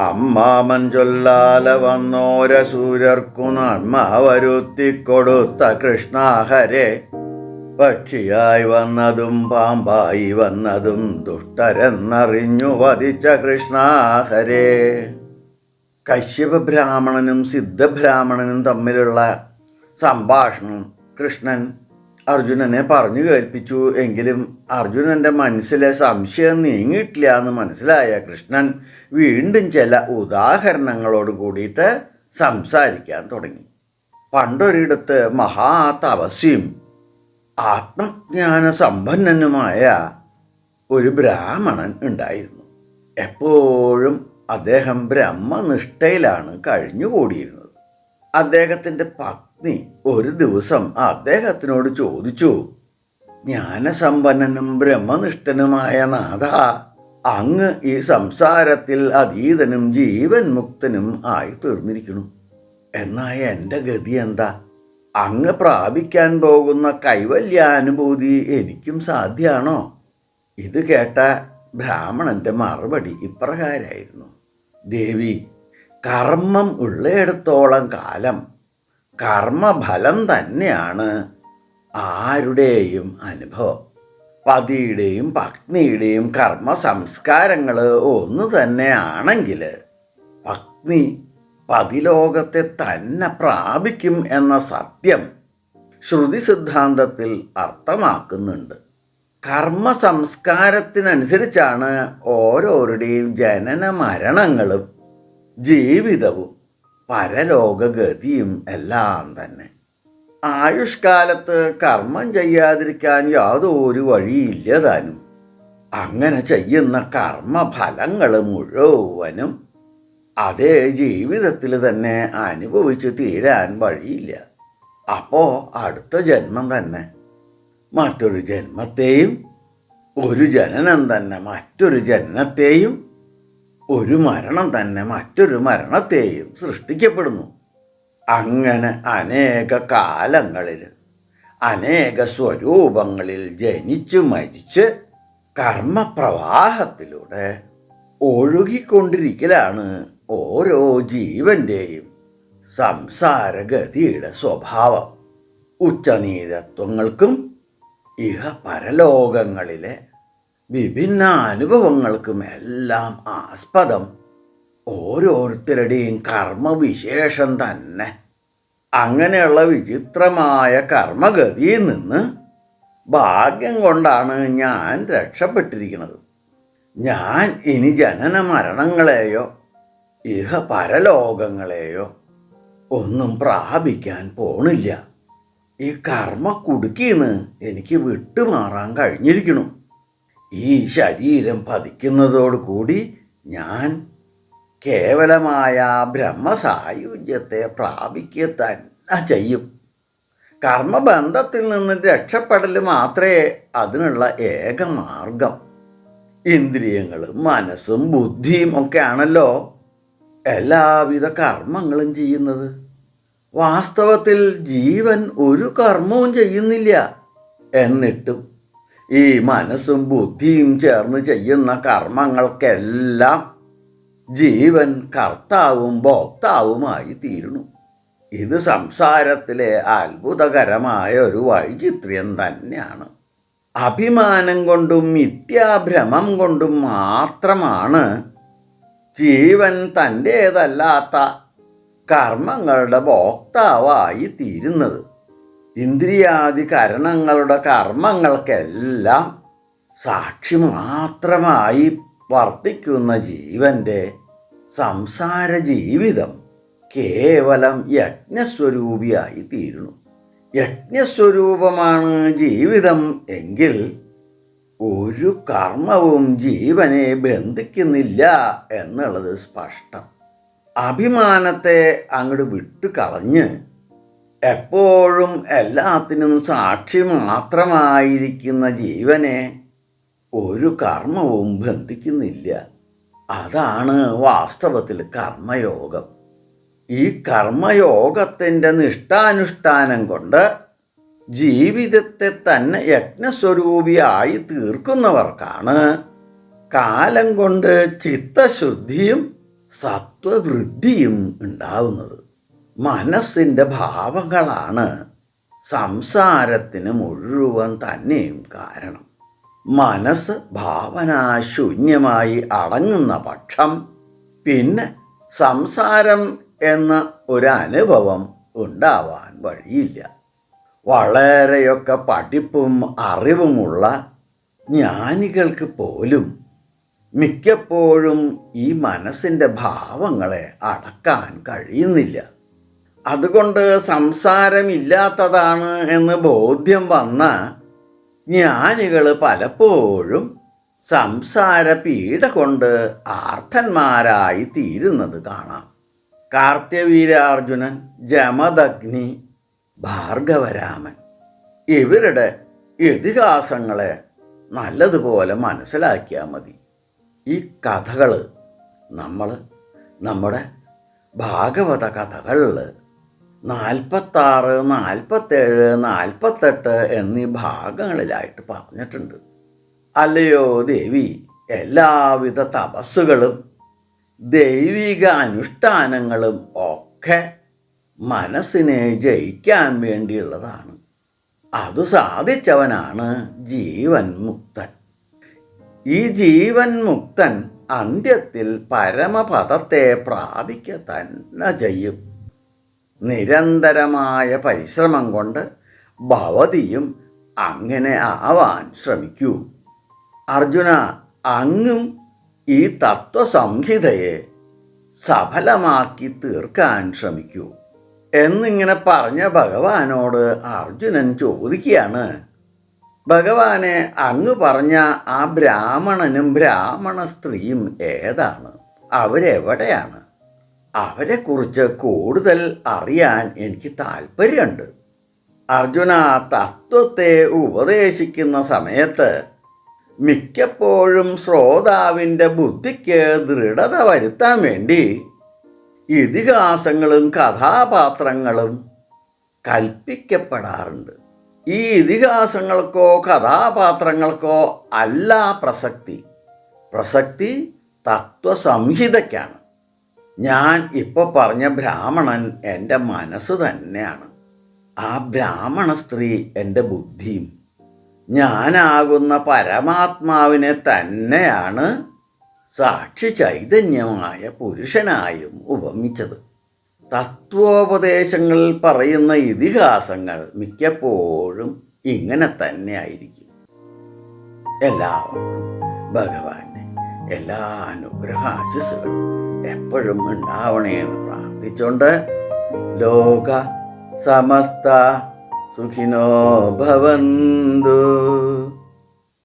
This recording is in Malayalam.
അമ്മാമൻ ചൊല്ലാലെ വന്നോരസൂരർക്കു നന്മ വരുത്തിക്കൊടുത്ത കൃഷ്ണാഹരെ, പക്ഷിയായി വന്നതും പാമ്പായി വന്നതും ദുഷ്ടരെന്നറിഞ്ഞു വധിച്ച കൃഷ്ണാഹരെ. കശ്യപ ബ്രാഹ്മണനും സിദ്ധബ്രാഹ്മണനും തമ്മിലുള്ള സംഭാഷണം കൃഷ്ണൻ അർജുനനെ പറഞ്ഞു കേൾപ്പിച്ചു. എങ്കിലും അർജുനൻ്റെ മനസ്സിലെ സംശയം നീങ്ങിയിട്ടില്ല എന്ന് മനസ്സിലായ കൃഷ്ണൻ വീണ്ടും ചില ഉദാഹരണങ്ങളോട് കൂടിയിട്ട് സംസാരിക്കാൻ തുടങ്ങി. പണ്ടൊരിടത്ത് മഹാതപസ്വിയും ആത്മജ്ഞാന സമ്പന്നനുമായ ഒരു ബ്രാഹ്മണൻ ഉണ്ടായിരുന്നു. എപ്പോഴും അദ്ദേഹം ബ്രഹ്മനിഷ്ഠയിലാണ് കഴിഞ്ഞുകൂടിയിരുന്നത്. അദ്ദേഹത്തിൻ്റെ പത്നി ഒരു ദിവസം അദ്ദേഹത്തിനോട് ചോദിച്ചു, ജ്ഞാനസമ്പന്നനും ബ്രഹ്മനിഷ്ഠനുമായ നാഥ, അങ്ങ് ഈ സംസാരത്തിൽ അതീതനും ജീവൻ മുക്തനും ആയി തീർന്നിരിക്കുന്നു. എന്നാൽ എൻ്റെ ഗതി എന്താ? അങ്ങ് പ്രാപിക്കാൻ പോകുന്ന കൈവല്യാനുഭൂതി എനിക്കും സാധ്യമാണോ? ഇത് കേട്ട ബ്രാഹ്മണൻ്റെ മറുപടി ഇപ്രകാരമായിരുന്നു: ദേവി, കർമ്മം ഉള്ളിടത്തോളം കാലം കർമ്മഫലം തന്നെയാണ് ആരുടെയും അനുഭവം. പതിയുടെയും പത്നിയുടെയും കർമ്മ സംസ്കാരങ്ങൾ ഒന്ന് തന്നെയാണെങ്കിൽ പത്നി പതിലോകത്തെ തന്നെ പ്രാപിക്കും എന്ന സത്യം ശ്രുതി സിദ്ധാന്തത്തിൽ അർത്ഥമാക്കുന്നുണ്ട്. കർമ്മ സംസ്കാരത്തിനനുസരിച്ചാണ് ഓരോരുടെയും ജനന മരണങ്ങളും ജീവിതവും പരലോകഗതിയും എല്ലാം തന്നെ. ആയുഷ്കാലത്ത് കർമ്മം ചെയ്യാതിരിക്കാൻ യാതൊരു വഴിയില്ല താനും. അങ്ങനെ ചെയ്യുന്ന കർമ്മഫലങ്ങൾ മുഴുവനും അതേ ജീവിതത്തിൽ തന്നെ അനുഭവിച്ച് തീരാൻ വഴിയില്ല. അപ്പോൾ അടുത്ത ജന്മം തന്നെ മറ്റൊരു ജന്മത്തെയും, ഒരു ജനനം തന്നെ മറ്റൊരു ജനനത്തെയും, ഒരു മരണം തന്നെ മറ്റൊരു മരണത്തെയും സൃഷ്ടിക്കപ്പെടുന്നു. അങ്ങനെ അനേക കാലങ്ങളിൽ അനേക സ്വരൂപങ്ങളിൽ ജനിച്ചു മരിച്ച് കർമ്മപ്രവാഹത്തിലൂടെ ഒഴുകിക്കൊണ്ടിരിക്കലാണ് ഓരോ ജീവൻ്റെയും സംസാരഗതിയുടെ സ്വഭാവം. ഉച്ചനീചത്വങ്ങൾക്കും ഇഹ പരലോകങ്ങളിലെ വിഭിന്ന അനുഭവങ്ങൾക്കും എല്ലാം ആസ്പദം ഓരോരുത്തരുടെയും കർമ്മവിശേഷം തന്നെ. അങ്ങനെയുള്ള വിചിത്രമായ കർമ്മഗതിയിൽ നിന്ന് ഭാഗ്യം കൊണ്ടാണ് ഞാൻ രക്ഷപ്പെട്ടിരിക്കുന്നത്. ഞാൻ ഇനി ജനന മരണങ്ങളെയോ ഇഹ പരലോകങ്ങളെയോ ഒന്നും പ്രാപിക്കാൻ പോണില്ല. ഈ കർമ്മ കുടുക്കിന്ന് എനിക്ക് വിട്ടുമാറാൻ കഴിഞ്ഞിരിക്കുന്നു. ഈ ശരീരം പതിക്കുന്നതോടുകൂടി ഞാൻ കേവലമായ ബ്രഹ്മസായുജ്യത്തെ പ്രാപിക്കുക തന്നെ ചെയ്യും. കർമ്മബന്ധത്തിൽ നിന്ന് രക്ഷപ്പെടൽ മാത്രമേ അതിനുള്ള ഏക മാർഗം. ഇന്ദ്രിയങ്ങളും മനസ്സും ബുദ്ധിയും ഒക്കെ ആണല്ലോ എല്ലാവിധ കർമ്മങ്ങളും ചെയ്യുന്നത്. വാസ്തവത്തിൽ ജീവൻ ഒരു കർമ്മവും ചെയ്യുന്നില്ല. എന്നിട്ടും ഈ മനസ്സും ബുദ്ധിയും ചേർന്ന് ചെയ്യുന്ന കർമ്മങ്ങൾക്കെല്ലാം ജീവൻ കർത്താവും ഭോക്താവുമായി തീരുന്നു. ഇത് സംസാരത്തിലെ അത്ഭുതകരമായ ഒരു വൈചിത്ര്യം തന്നെയാണ്. അഭിമാനം കൊണ്ടും മിഥ്യാഭ്രമം കൊണ്ടും മാത്രമാണ് ജീവൻ തൻ്റേതല്ലാത്ത കർമ്മങ്ങളുടെ ഭോക്താവായി തീരുന്നത്. ഇന്ദ്രിയാദികരണങ്ങളുടെ കർമ്മങ്ങൾക്കെല്ലാം സാക്ഷി മാത്രമായി വർത്തിക്കുന്ന ജീവൻ്റെ സംസാര ജീവിതം കേവലം യജ്ഞസ്വരൂപിയായി തീരുന്നു. യജ്ഞസ്വരൂപമാണ് ജീവിതം എങ്കിൽ ഒരു കർമ്മവും ജീവനെ ബന്ധിക്കുന്നില്ല എന്നുള്ളത് സ്പഷ്ടം. അഭിമാനത്തെ അങ്ങോട്ട് വിട്ടു കളഞ്ഞ് എപ്പോഴും എല്ലാത്തിനും സാക്ഷി മാത്രമായിരിക്കുന്ന ജീവനെ ഒരു കർമ്മവും ബന്ധിക്കുന്നില്ല. അതാണ് വാസ്തവത്തിൽ കർമ്മയോഗം. ഈ കർമ്മയോഗത്തിൻ്റെ നിഷ്ഠാനുഷ്ഠാനം കൊണ്ട് ജീവിതത്തെ തന്നെ സത്വവൃദ്ധിയും ഉണ്ടാവുന്നത്. മനസ്സിൻ്റെ ഭാവങ്ങളാണ് സംസാരത്തിന് മുഴുവൻ തന്നെയും കാരണം. മനസ്സ് ഭാവനാശൂന്യമായി അടങ്ങുന്ന പക്ഷം പിന്നെ സംസാരം എന്ന ഒരനുഭവം ഉണ്ടാവാൻ വഴിയില്ല. വളരെയൊക്കെ പഠിപ്പും അറിവുമുള്ള ജ്ഞാനികൾക്ക് പോലും മിക്കപ്പോഴും ഈ മനസ്സിൻ്റെ ഭാവങ്ങളെ അടക്കാൻ കഴിയുന്നില്ല. അതുകൊണ്ട് സംസാരമില്ലാത്തതാണ് എന്ന് ബോധ്യം വന്ന ജ്ഞാനികൾ പലപ്പോഴും സംസാര പീഡ കൊണ്ട് ആർത്തന്മാരായി തീരുന്നത് കാണാം. കാർത്യവീര്യാർജുനൻ, ജമദഗ്നി, ഭാർഗവരാമൻ ഇവരുടെ ഇതിഹാസങ്ങളെ നല്ലതുപോലെ മനസ്സിലാക്കിയാൽ മതി. ഈ കഥകൾ നമ്മൾ നമ്മുടെ ഭാഗവത കഥകളിൽ 46, 47, 48 എന്നീ ഭാഗങ്ങളിലായിട്ട് പറഞ്ഞിട്ടുണ്ട്. അല്ലയോ ദേവി, എല്ലാവിധ തപസ്സുകളും ദൈവിക അനുഷ്ഠാനങ്ങളും ഒക്കെ മനസ്സിനെ ജയിക്കാൻ വേണ്ടിയുള്ളതാണ്. അത് സാധിച്ചവനാണ് ജീവൻ മുക്തൻ. ഈ ജീവൻ മുക്തൻ അന്ത്യത്തിൽ പരമപദത്തെ പ്രാപിക്കുക തന്നെ ചെയ്യും. നിരന്തരമായ പരിശ്രമം കൊണ്ട് ഭവതിയും അങ്ങനെ ആവാൻ ശ്രമിക്കൂ. അർജുന, അങ്ങും ഈ തത്വസംഹിതയെ സഫലമാക്കി തീർക്കാൻ ശ്രമിക്കൂ എന്നിങ്ങനെ പറഞ്ഞ ഭഗവാനോട് അർജുനൻ ചോദിക്കുകയാണ്, ഭഗവാനെ, അങ്ങ് പറഞ്ഞ ആ ബ്രാഹ്മണനും ബ്രാഹ്മണ സ്ത്രീയും ഏതാണ്? അവരെവിടെയാണ്? അവരെക്കുറിച്ച് കൂടുതൽ അറിയാൻ എനിക്ക് താല്പര്യമുണ്ട്. അർജുന, തത്വത്തെ ഉപദേശിക്കുന്ന സമയത്ത് മിക്കപ്പോഴും ശ്രോതാവിൻ്റെ ബുദ്ധിക്ക് ദൃഢത വരുത്താൻ വേണ്ടി ഇതിഹാസങ്ങളും കഥാപാത്രങ്ങളും കൽപ്പിക്കപ്പെടാറുണ്ട്. ഈ ഇതിഹാസങ്ങൾക്കോ കഥാപാത്രങ്ങൾക്കോ അല്ല പ്രസക്തി തത്വസംഹിതയ്ക്കാണ്. ഞാൻ ഇപ്പോൾ പറഞ്ഞ ബ്രാഹ്മണൻ എൻ്റെ മനസ്സ് തന്നെയാണ്. ആ ബ്രാഹ്മണ സ്ത്രീ എൻ്റെ ബുദ്ധിയും ഞാനാകുന്ന പരമാത്മാവിനെ തന്നെയാണ് സാക്ഷി ചൈതന്യമായ പുരുഷനായും ഉപമിച്ചത്. തത്വോപദേശങ്ങളിൽ പറയുന്ന ഇതിഹാസങ്ങൾ മിക്കപ്പോഴും ഇങ്ങനെ തന്നെ ആയിരിക്കും. എല്ലാവർക്കും ഭഗവാന്റെ എല്ലാ അനുഗ്രഹാശിസുകളും എപ്പോഴും ഉണ്ടാവണേ എന്ന് പ്രാർത്ഥിച്ചുകൊണ്ട് ലോക സമസ്ത സുഖിനോ ഭവന്തു.